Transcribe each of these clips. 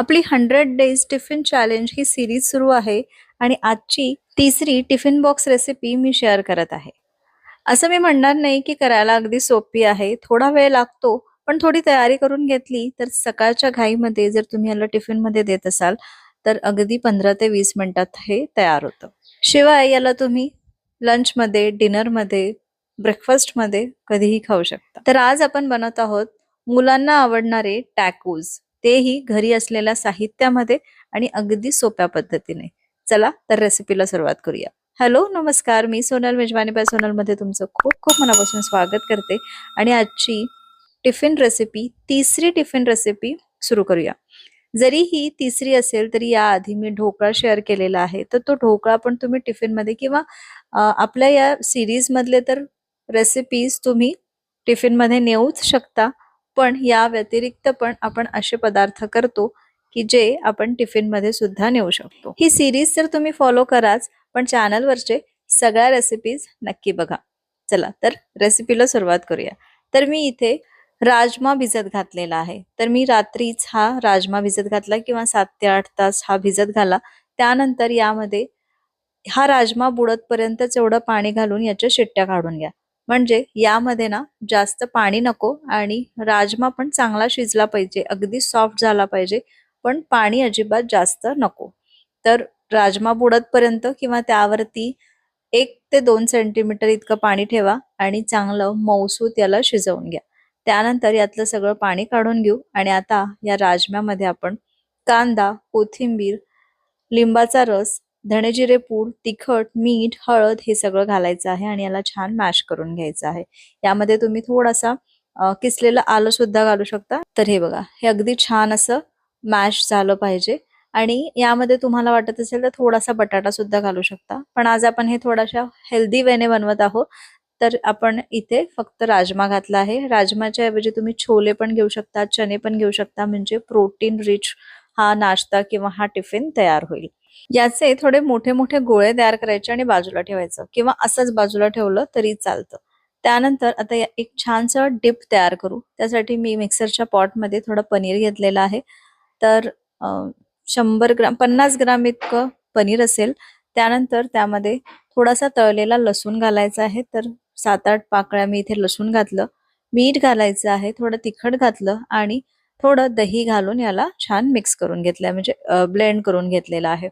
आपली 100 days tiffin challenge ही series सुरू आहे आणि आजची तिसरी टिफिन बॉक्स रेसिपी मी शेअर करत आहे. असं मी म्हणणार नाही की करायला अगदी सोपी आहे. थोडा वेळ लागतो, पण थोडी तयारी करून घेतली तर सकाळच्या घाईमध्ये जर तुम्ही याला टिफिनमध्ये देत असाल, तर अगदी 15 ते 20 मिनिटात हे तयार होतं. शिवाय याला तुम्ही लंचमध्ये, डिनरमध्ये, ब्रेकफास्टमध्ये कधीही खाऊ शकता. तर आज आपण बनवत आहोत मुलांना आवडणारे टॅकोज, तेही घरी असलेल्या साहित्यामध्ये आणि अगदी सोप्या पद्धतीने. चला तर रेसिपीला सुरुवात करूया. हॅलो, नमस्कार. मी सोनल मेजवानी बाय सोनलमध्ये तुमचं खूप खूप मनापासून स्वागत करते आणि आजची टिफिन रेसिपी, तिसरी टिफिन रेसिपी सुरू करूया. जरी ही तिसरी असेल तरी याआधी मी ढोकळा शेअर केलेला आहे. तर तो ढोकळा पण तुम्ही टिफिनमध्ये किंवा आपल्या या सीरीज मधले तर रेसिपीज तुम्ही टिफिनमध्ये नेऊच शकता. पण या व्यतिरिक्त पण आपण असे पदार्थ करतो की जे आपण टिफिनमध्ये सुद्धा नेऊ शकतो. ही सीरीज तर तुम्ही फॉलो कराच, पण चॅनलवरचे सगळ्या रेसिपीज नक्की बघा. चला तर रेसिपीला सुरुवात करूया. तर मी इथे राजमा भिजत घातलेला आहे. तर मी रात्रीच हा राजमा भिजत घातला किंवा 7 ते 8 तास हा भिजत घाला. त्यानंतर यामध्ये हा राजमा बुडतपर्यंतच एवढं पाणी घालून याच्या शिट्ट्या काढून घ्या. म्हणजे यामध्ये ना जास्त पाणी नको आणि राजमा पण चांगला शिजला पाहिजे, अगदी सॉफ्ट झाला पाहिजे, पण पाणी अजिबात जास्त नको. तर राजमा बुडतपर्यंत किंवा त्यावरती 1 ते 2 सेंटीमीटर इतकं पाणी ठेवा आणि चांगलं मऊसूत याला शिजवून घ्या. त्यानंतर यातलं सगळं पाणी काढून घेऊ आणि आता या राजम्यामध्ये आपण कांदा, कोथिंबीर, लिंबाचा रस, धणे जिरे पूड, तिखट, मीठ, हळद हे सगळं घालायचं आहे आणि याला छान मॅश करून घ्यायचं आहे. यामध्ये तुम्ही थोडासा किसलेलं आलं सुद्धा घालू शकता. तर हे बघा, हे अगदी छान असं मॅश झालं पाहिजे आणि यामध्ये तुम्हाला वाटत असेल तर थोडासा बटाटा सुद्धा घालू शकता. पण आज आपण हे थोडाशा हेल्दी वेने बनवत आहोत. तर आपण इथे फक्त राजमा घातला आहे. राजमाच्या ऐवजी तुम्ही छोले पण घेऊ शकता, चणे पण घेऊ शकता, म्हणजे प्रोटीन रिच हा नाश्ता किंवा हा टिफिन तयार होईल. याचे थोडे मोठे मोठे गोळे तयार करायचे आणि बाजूला ठेवायचं किंवा असंच बाजूला ठेवलं तरी चालतं. त्यानंतर आता एक छानसं डिप तयार करू. त्यासाठी मी मिक्सरच्या पॉटमध्ये थोडं पनीर घेतलेलं आहे. तर 100 ग्राम 50 ग्राम इतकं पनीर असेल. त्यानंतर त्यामध्ये थोडासा तळलेला लसूण घालायचा आहे. तर 7-8 पाकळ्या मी इथे लसूण घातलं. मीठ घालायचं आहे, थोडं तिखट घातलं आणि थोडं दही घालून याला छान मिक्स करून घेतलंय, म्हणजे ब्लेंड करून घेतलेलं आहे.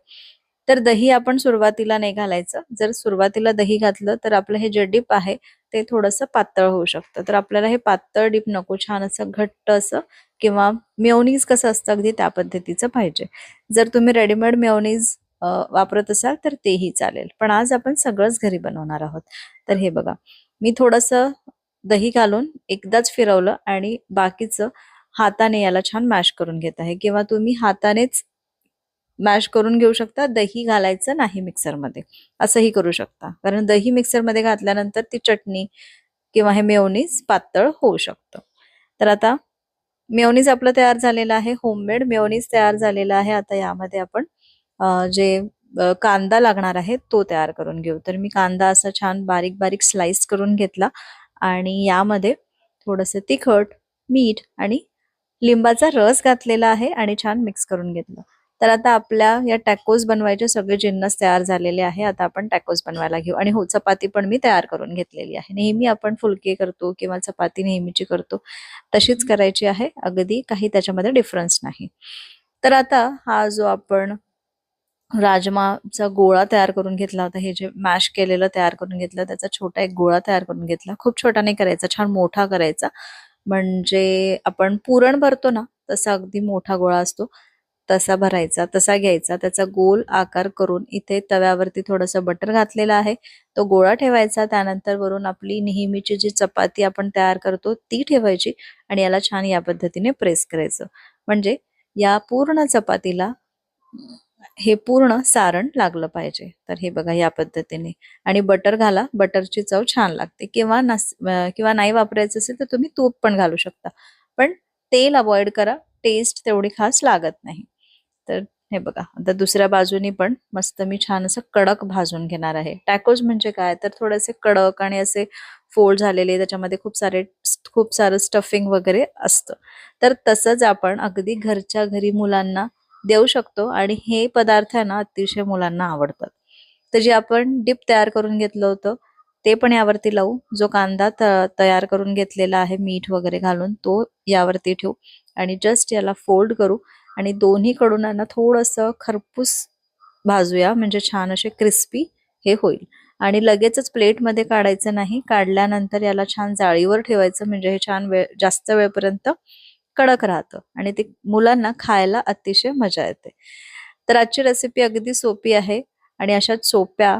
तर दही आपण सुरुवातीला नाही घालायचं. जर सुरुवातीला दही घातलं तर आपलं हे जे डिप आहे ते थोडंसं पातळ होऊ शकतं. तर आपल्याला हे पातळ डिप नको, छान असं घट्ट असं किंवा मेयोनीज कसं असतं अगदी त्या पद्धतीचं पाहिजे. जर तुम्ही रेडीमेड मेयोनीज वापरत असाल तर तेही चालेल. पण आज आपण सगळंच घरी बनवणार आहोत. तर हे बघा, मी थोडंसं दही घालून एकदाच फिरवलं आणि बाकीचं हाताने याला छान मॅश करून घेत आहे किंवा तुम्ही हातानेच मॅश करून घेऊ शकता. दही घालायचं नाही मिक्सरमध्ये, असंही करू शकता. कारण दही मिक्सरमध्ये घातल्यानंतर ती चटणी किंवा हे मेयोनीज पातळ होऊ शकतं. तर आता मेयोनीज आपलं तयार झालेलं आहे. होममेड मेयोनीज तयार झालेला आहे. आता यामध्ये आपण जे कांदा लागणार आहे तो तयार करून घेऊ. तर मी कांदा असा छान बारीक बारीक स्लाइस करून घेतला आणि यामध्ये थोडंसं तिखट, मीठ आणि लिंबाचा रस घातलेला आहे आणि छान मिक्स करून घेतलं. तर आता आपल्या या टॅकोज बनवायचे सगळे जिन्नस तयार झालेले आहे. आता आपण टॅकोज बनवायला घेऊ आणि हो, चपाती पण मी तयार करून घेतलेली आहे. नेहमी आपण फुलके करतो किंवा चपाती नेहमीची करतो तशीच करायची आहे. अगदी काही त्याच्यामध्ये डिफरन्स नाही. तर आता हा जो आपण राजमाचा गोळा तयार करून घेतला होता, हे जे मॅश केलेलं तयार करून घेतलं, त्याचा छोटा एक गोळा तयार करून घेतला. खूप छोटा नाही करायचा, छान मोठा करायचा. म्हणजे आपण पुरण भरतो ना, तसा अगदी मोठा गोळा असतो तसा भरायचा, तसा घ्यायचा. त्याचा गोल आकार करून इथे तव्यावरती थोडंसं बटर घातलेलं आहे. तो गोळा ठेवायचा. त्यानंतर वरून आपली नेहमीची जी चपाती आपण तयार करतो ती ठेवायची आणि याला छान या पद्धतीने प्रेस करायचं. म्हणजे या पूर्ण चपातीला हे पूर्ण सारण लागलं पाहिजे. तर हे बघा या पद्धतीने आणि बटर घाला. बटरची चव छान लागते किंवा किंवा नाही वापरायचं असेल तर तुम्ही तूप पण घालू शकता. पण तेल अवॉइड करा. टेस्ट तेवढी खास लागत नाही. तर हे बघा, आता दुसऱ्या बाजूनी पण मस्त मी छान असं कडक भाजून घेणार आहे. टॅकोज म्हणजे काय, तर थोडेसे कडक आणि असे फोल्ड झालेले, त्याच्यामध्ये खूप सारे खूप सारं स्टफिंग वगैरे असतं. तर तसंच आपण अगदी घरच्या घरी मुलांना देऊ शकतो आणि हे पदार्थ आहे ना अतिशय मुलांना आवडतात. तर जे आपण डिप तयार करून घेतलं होतं ते पण यावरती लावू. जो कांदा तयार करून घेतलेला आहे मीठ वगैरे घालून तो यावरती ठेवू आणि जस्ट याला फोल्ड करू आणि दोन्हीकडून आहे ना थोडंसं खरपूस भाजूया म्हणजे छान असे क्रिस्पी हे होईल. आणि लगेचच प्लेटमध्ये काढायचं नाही. काढल्यानंतर याला छान जाळीवर ठेवायचं म्हणजे हे छान जास्त वेळपर्यंत कडक राहतं आणि ते मुलांना खायला अतिशय मजा येते. तर आजची रेसिपी अगदी सोपी आहे आणि अशाच सोप्या,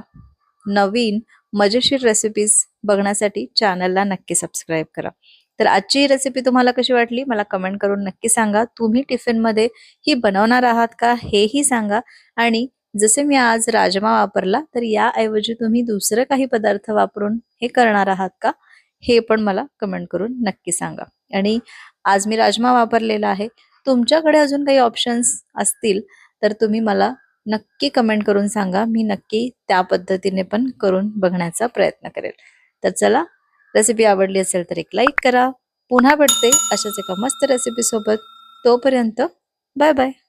नवीन, मजेशीर रेसिपीज बघण्यासाठी चॅनलला नक्की सबस्क्राईब करा. तर आजची रेसिपी तुम्हाला कशी वाटली मला कमेंट करून नक्की सांगा. तुम्ही टिफिनमध्ये ही बनवणार आहात का हेही सांगा आणि जसे मी आज राजमा वापरला तर याऐवजी तुम्ही दुसरं काही पदार्थ वापरून हे करणार आहात का हे पण मला कमेंट करून नक्की सांगा. आणि आज मी राजमा वापरलेला आहे. तुमच्याकडे अजून काही ऑप्शन्स असतील तर तुम्ही मला नक्की कमेंट करून सांगा. मी नक्की त्या पद्धतीने पण करून बघण्याचा प्रयत्न करेल. तर चला, रेसिपी आवडली असेल तर एक लाईक करा. पुन्हा भेटते अशाच एका मस्त रेसिपी सोबत. तोपर्यंत बाय बाय.